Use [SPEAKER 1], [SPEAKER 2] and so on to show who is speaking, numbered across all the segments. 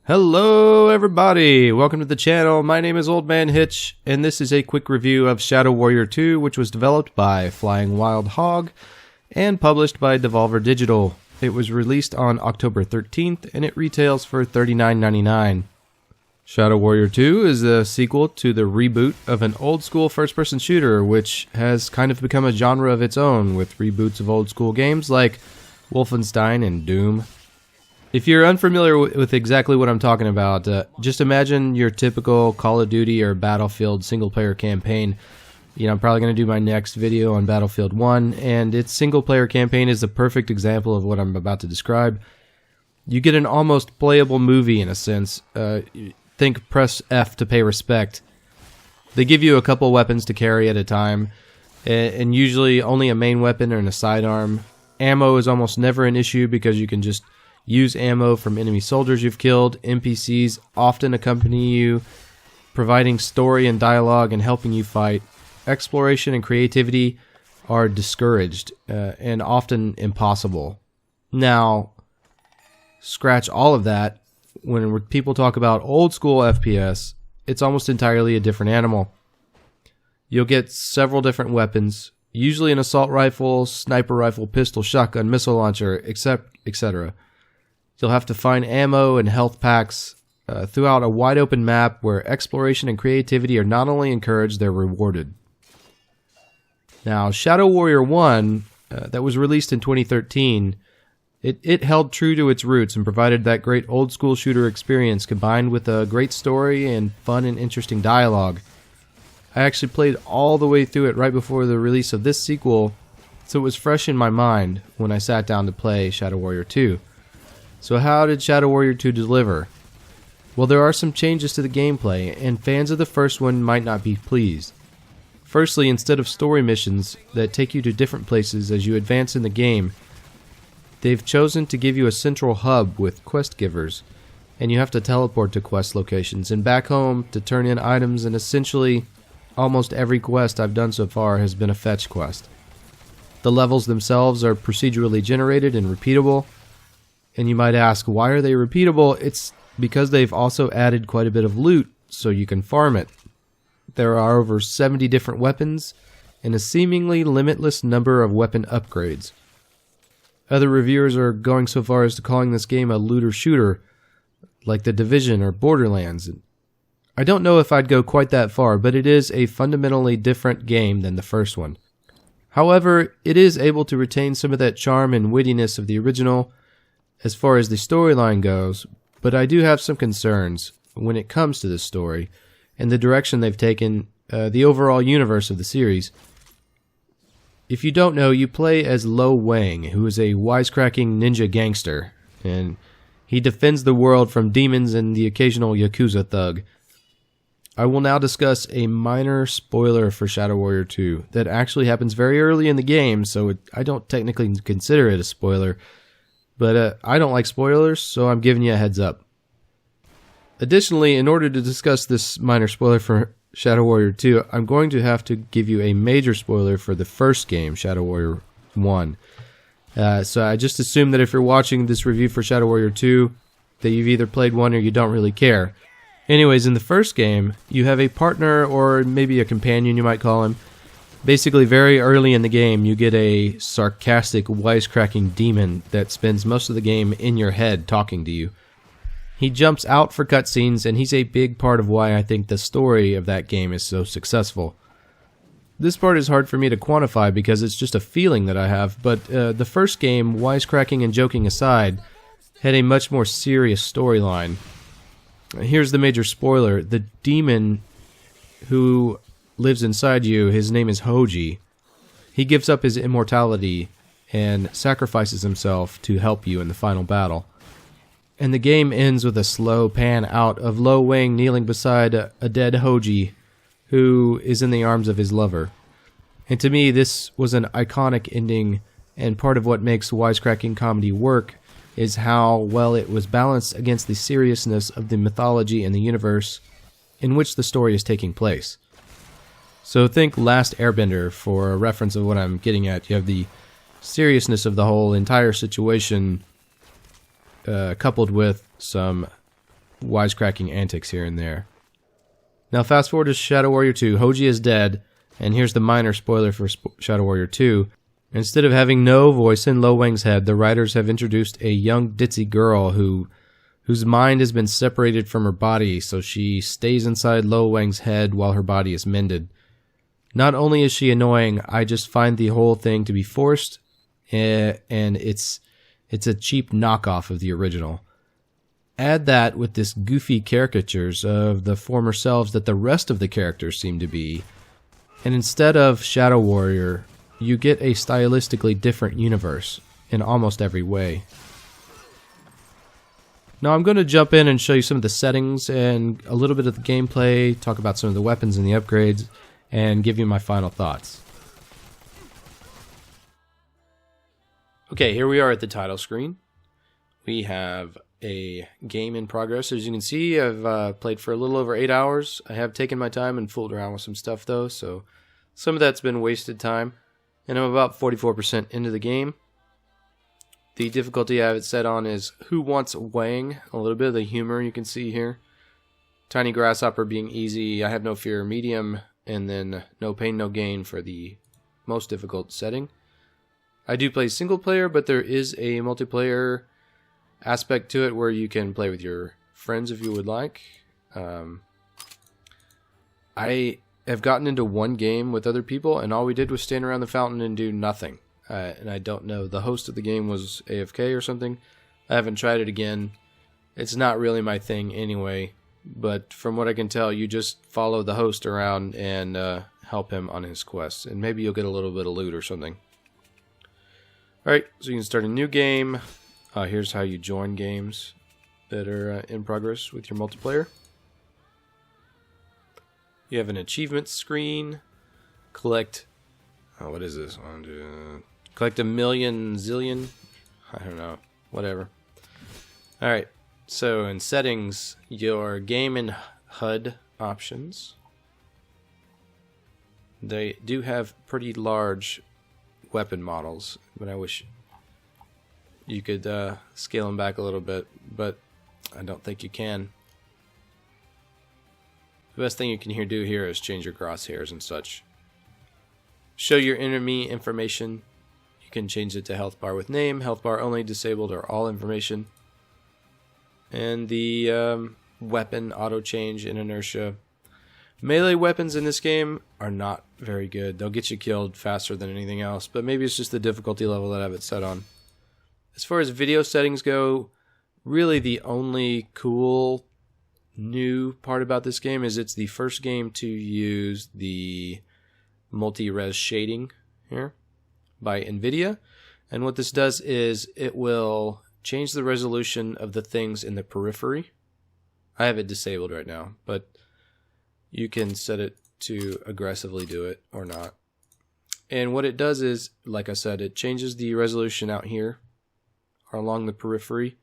[SPEAKER 1] Hello everybody, welcome to the channel. My name is Old Man Hitch, and this is a quick review of Shadow Warrior 2, which was developed by Flying Wild Hog and published by Devolver Digital. It was released on October 13th, and it retails for $39.99. Shadow Warrior 2 is the sequel to the reboot of an old-school first-person shooter, which has kind of become a genre of its own, with reboots of old-school games like Wolfenstein and Doom. If you're unfamiliar with exactly what I'm talking about, just imagine your typical Call of Duty or Battlefield single-player campaign. You know, I'm probably going to do my next video on Battlefield 1, and its single-player campaign is the perfect example of what I'm about to describe. You get an almost playable movie, in a sense. Think press F to pay respect. They give you a couple weapons to carry at a time, and usually only a main weapon and a sidearm. Ammo is almost never an issue because you can just use ammo from enemy soldiers you've killed. NPCs often accompany you, providing story and dialogue and helping you fight. Exploration and creativity are discouraged and often impossible. Now, scratch all of that. When people talk about old school FPS, it's almost entirely a different animal. You'll get several different weapons, usually an assault rifle, sniper rifle, pistol, shotgun, missile launcher, etc. You'll have to find ammo and health packs throughout a wide open map where exploration and creativity are not only encouraged, they're rewarded. Now, Shadow Warrior 1, that was released in 2013, it held true to its roots and provided that great old school shooter experience combined with a great story and fun and interesting dialogue. I actually played all the way through it right before the release of this sequel, so it was fresh in my mind when I sat down to play Shadow Warrior 2. So how did Shadow Warrior 2 deliver? Well, there are some changes to the gameplay, and fans of the first one might not be pleased. Firstly, instead of story missions that take you to different places as you advance in the game, they've chosen to give you a central hub with quest givers, and you have to teleport to quest locations and back home to turn in items, and essentially almost every quest I've done so far has been a fetch quest. The levels themselves are procedurally generated and repeatable. And you might ask, why are they repeatable? It's because they've also added quite a bit of loot so you can farm it. There are over 70 different weapons and a seemingly limitless number of weapon upgrades. Other reviewers are going so far as to calling this game a looter shooter, like The Division or Borderlands. I don't know if I'd go quite that far, but it is a fundamentally different game than the first one. However, it is able to retain some of that charm and wittiness of the original as far as the storyline goes, but I do have some concerns when it comes to this story and the direction they've taken the overall universe of the series. If you don't know, you play as Lo Wang, who is a wisecracking ninja gangster, and he defends the world from demons and the occasional Yakuza thug. I will now discuss a minor spoiler for Shadow Warrior 2 that actually happens very early in the game, so I don't technically consider it a spoiler. But I don't like spoilers, so I'm giving you a heads up. Additionally, in order to discuss this minor spoiler for Shadow Warrior 2, I'm going to have to give you a major spoiler for the first game, Shadow Warrior 1. So I just assume that if you're watching this review for Shadow Warrior 2, that you've either played 1 or you don't really care. Anyways, in the first game, you have a partner, or maybe a companion you might call him. Basically, very early in the game, you get a sarcastic, wisecracking demon that spends most of the game in your head talking to you. He jumps out for cutscenes, and he's a big part of why I think the story of that game is so successful. This part is hard for me to quantify because it's just a feeling that I have, but the first game, wisecracking and joking aside, had a much more serious storyline. Here's the major spoiler. The demon who lives inside you, his name is Hoji. He gives up his immortality and sacrifices himself to help you in the final battle. And the game ends with a slow pan out of Lo Wang kneeling beside a dead Hoji who is in the arms of his lover. And to me, this was an iconic ending, and part of what makes wisecracking comedy work is how well it was balanced against the seriousness of the mythology and the universe in which the story is taking place. So think Last Airbender for a reference of what I'm getting at. You have the seriousness of the whole entire situation coupled with some wisecracking antics here and there. Now fast forward to Shadow Warrior 2. Hoji is dead, and here's the minor spoiler for Shadow Warrior 2. Instead of having no voice in Lo Wang's head, the writers have introduced a young ditzy girl whose mind has been separated from her body, so she stays inside Lo Wang's head while her body is mended. Not only is she annoying, I just find the whole thing to be forced, and it's a cheap knockoff of the original. Add that with this goofy caricatures of the former selves that the rest of the characters seem to be, and instead of Shadow Warrior, you get a stylistically different universe in almost every way. Now I'm going to jump in and show you some of the settings and a little bit of the gameplay, talk about some of the weapons and the upgrades, and give you my final thoughts. Okay, here we are at the title screen. We have a game in progress. As you can see, I've played for a little over 8 hours. I have taken my time and fooled around with some stuff though, so some of that's been wasted time. And I'm about 44% into the game. The difficulty I have it set on is Who Wants Wang? A little bit of the humor you can see here. Tiny Grasshopper being easy, I Have No Fear medium, and then No Pain No Gain for the most difficult setting. I do play single player, but there is a multiplayer aspect to it where you can play with your friends if you would like. I have gotten into one game with other people, and all we did was stand around the fountain and do nothing. And I don't know, the host of the game was AFK or something. I haven't tried it again. It's not really my thing anyway, but from what I can tell, you just follow the host around and help him on his quests, and maybe you'll get a little bit of loot or something. Alright, so you can start a new game. Here's how you join games that are in progress with your multiplayer. You have an achievement screen. Collect, what is this? Collect a million zillion? I don't know. Whatever. Alright, so in settings, your game and HUD options. They do have pretty large weapon models, but I wish you could scale them back a little bit, but I don't think you can. The best thing you can do here is change your crosshairs and such. Show your enemy information. You can change it to health bar with name, health bar only, disabled, or all information. And the weapon auto change and inertia. Melee weapons in this game are not very good. They'll get you killed faster than anything else, but maybe it's just the difficulty level that I have it set on. As far as video settings go, really the only cool new part about this game is it's the first game to use the multi-res shading here by NVIDIA. And what this does is it will change the resolution of the things in the periphery. I have it disabled right now, but you can set it to aggressively do it or not. And what it does is, like I said, it changes the resolution out here or along the periphery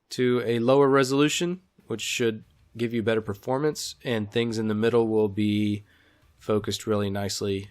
[SPEAKER 1] to a lower resolution, which should give you better performance, and things in the middle will be focused really nicely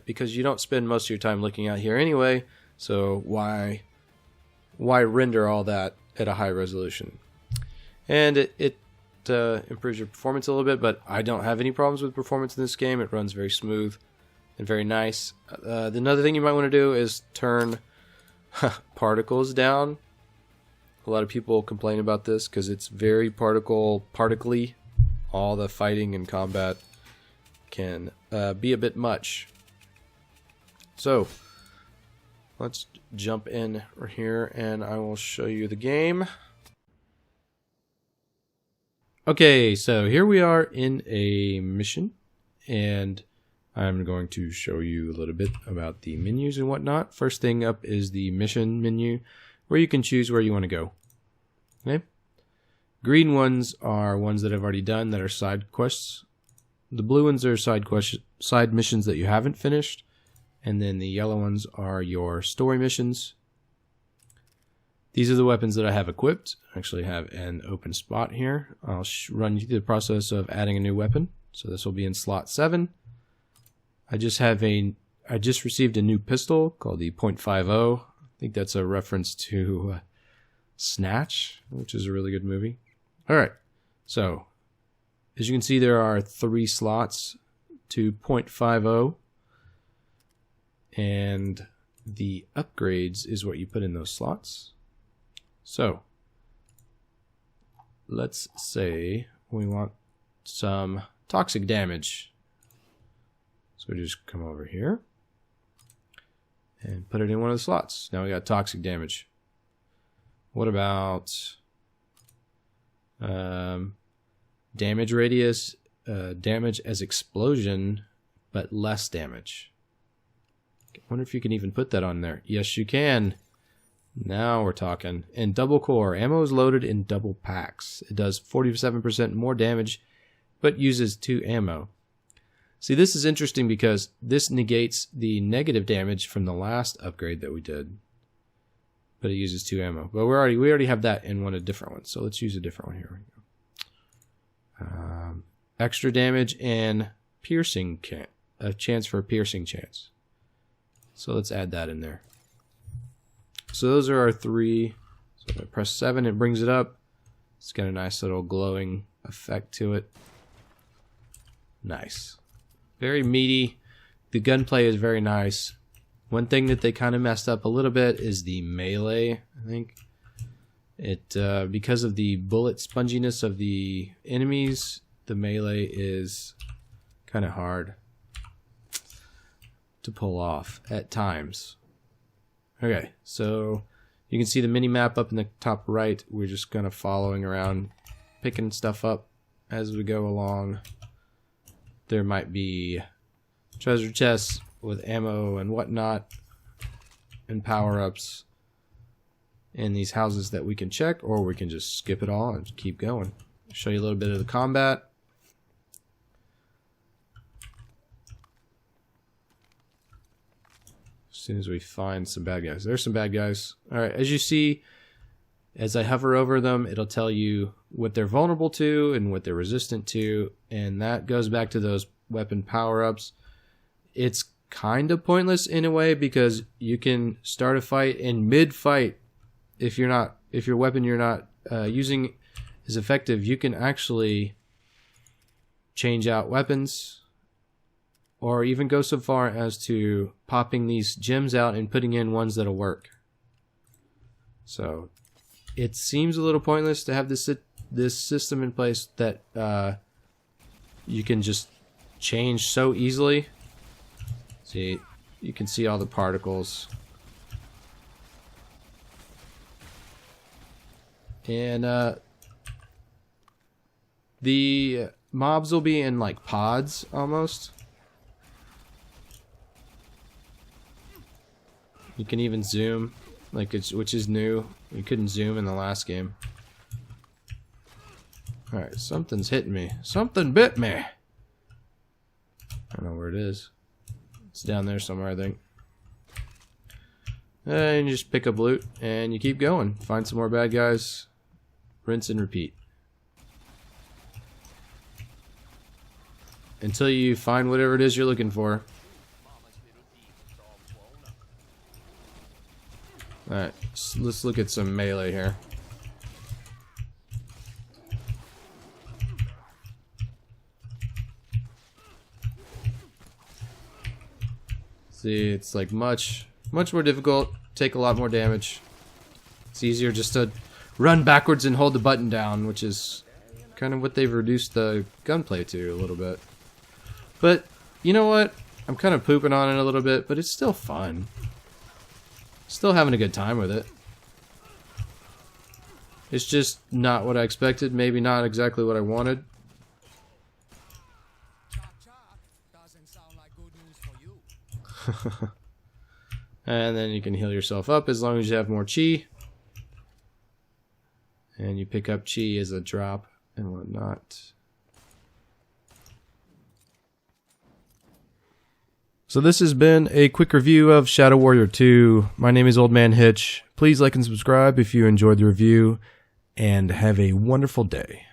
[SPEAKER 1] because you don't spend most of your time looking out here anyway, so why render all that at a high resolution? And it improves your performance a little bit, but I don't have any problems with performance in this game. It runs very smooth and very nice. Another thing you might want to do is turn particles down. A lot of people complain about this because it's very particly. All the fighting and combat can be a bit much. So let's jump in here and I will show you the game. Okay, so here we are in a mission, and I'm going to show you a little bit about the menus and whatnot. First thing up is the mission menu, where you can choose where you want to go. Okay. Green ones are ones that I've already done that are side quests. The blue ones are side missions that you haven't finished, and then the yellow ones are your story missions. These are the weapons that I have equipped. I actually have an open spot here. I'll run you through the process of adding a new weapon. So this will be in slot 7. I just received a new pistol called the .50. I think that's a reference to Snatch, which is a really good movie. All right, so as you can see, there are 3 slots to .50, and the upgrades is what you put in those slots. So let's say we want some toxic damage. So we just come over here and put it in one of the slots. Now we got toxic damage. What about damage radius, damage as explosion, but less damage? I wonder if you can even put that on there. Yes, you can. Now we're talking. And double core. Ammo is loaded in double packs. It does 47% more damage, but uses 2 ammo. See, this is interesting because this negates the negative damage from the last upgrade that we did. But it uses 2 ammo. But we already have that in one of the different ones. So let's use a different one here. Extra damage and piercing, a chance for a piercing chance. So let's add that in there. So those are our 3. So if I press 7, it brings it up. It's got a nice little glowing effect to it. Nice. Very meaty. The gunplay is very nice. One thing that they kind of messed up a little bit is the melee, I think. Because of the bullet sponginess of the enemies, the melee is kind of hard to pull off at times. Okay, so you can see the mini map up in the top right. We're just kind of following around, picking stuff up as we go along. There might be treasure chests with ammo and whatnot, and power-ups in these houses that we can check, or we can just skip it all and keep going. I'll show you a little bit of the combat. As soon as we find some bad guys. There's some bad guys. Alright, as you see, as I hover over them, it'll tell you what they're vulnerable to and what they're resistant to, and that goes back to those weapon power-ups. It's kind of pointless in a way because you can start a fight and mid-fight, if your weapon you're not using is effective, you can actually change out weapons, or even go so far as to popping these gems out and putting in ones that'll work. So it seems a little pointless to have this system in place that you can just change so easily. See, you can see all the particles. And the mobs will be in like pods almost. You can even zoom, which is new. You couldn't zoom in the last game. Alright, something's hitting me. Something bit me. I don't know where it is. It's down there somewhere, I think. And you just pick up loot and you keep going. Find some more bad guys. Rinse and repeat. Until you find whatever it is you're looking for. Alright, let's look at some melee here. See, it's like much more difficult, take a lot more damage. It's easier just to run backwards and hold the button down, which is kind of what they've reduced the gunplay to a little bit. But, you know what? I'm kind of pooping on it a little bit, but it's still fun. Still having a good time with it. It's just not what I expected, maybe not exactly what I wanted. And then you can heal yourself up as long as you have more chi. And you pick up chi as a drop and whatnot. So this has been a quick review of Shadow Warrior 2. My name is Old Man Hitch. Please like and subscribe if you enjoyed the review, and have a wonderful day.